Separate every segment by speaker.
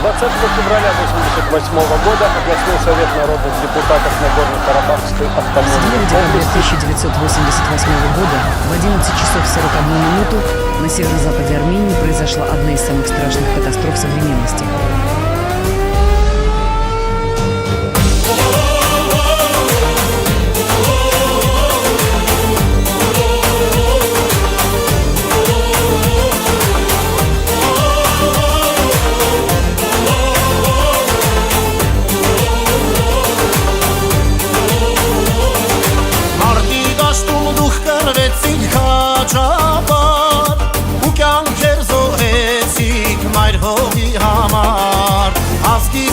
Speaker 1: 20 февраля 1988 года областной совет народных депутатов Нагорно-Карабахской
Speaker 2: С
Speaker 1: автономной
Speaker 2: 2 декабря
Speaker 1: области
Speaker 2: 1988 года в 11 часов 41 минуту на северо-западе Армении произошла одна из самых страшных катастроф современности.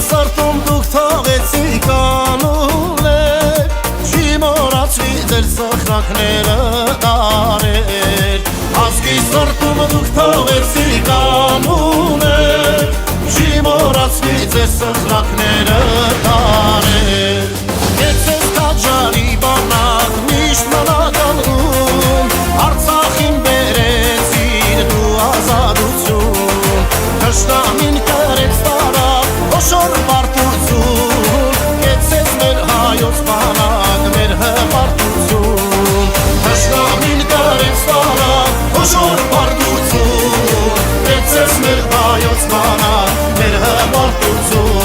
Speaker 3: Սրտում դուք թողեցիք անուներ, չի մոռացվի ձեր սխրանքները տարեր։ Ազգի սրտում դուք թողեցիք անուներ, չի մոռացվի ձեր սխրանքները տարեր։ Կեցես քաջարի բանակ միշտ մնագալուն, Արցախին բերեցիր դու ազատություն, Թշնամին կրեց տարավ Խոշոր պարտություն, կեցեց մեր հայոց բանակ, մեր հպարտություն, Թշնամին կրեց տարավ խոշոր պարտություն, կեցեց մեր հայոց բանակ, մեր հպարտություն։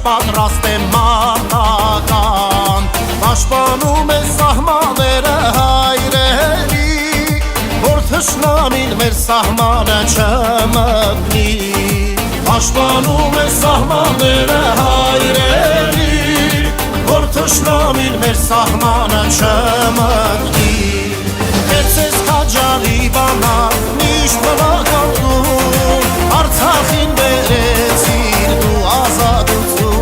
Speaker 3: Պատրաստ է մատական, պաշտպանում է սահմանները հայրերի, որ թշնամին մեր սահմանը չմտնի։ Պաշտպանում է սահմանները հայրերի, որ թշնամին մեր սահմանը չմտնի։ Կեցես քաջարի բանակ միշտ մնագալուն, Արցախին բերեցիր դու ազատություն,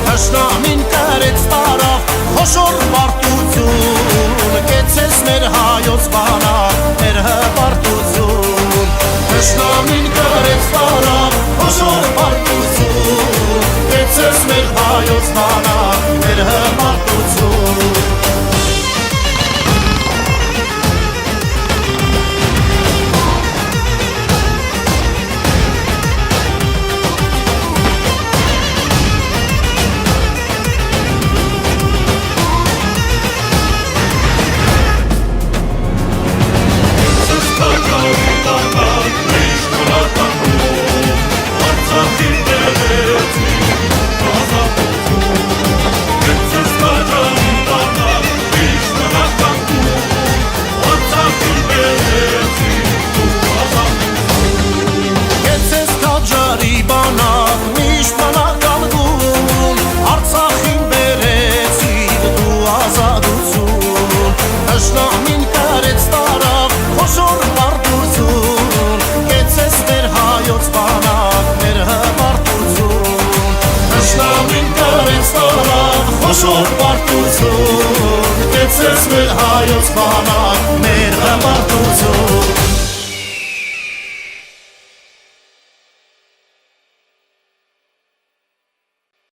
Speaker 3: Թշնամին կրեց տարավ խոշոր պարտություն, կեցեց մեր հայոց բանակ, մեր հպարտություն, Թշնամին կրեց տարավ խոշոր պարտություն, կեցեց մեր հայոց բանակ, մեր հպարտություն։ Թշնամին կրեց տարավ խոշոր պարտություն, կեցեց մեր հայոց բանակ, մեր հպարտություն, Թշնամին կրեց տարավ խոշոր պարտություն, կեցեց մեր հայոց բանակ, մեր հպարտություն։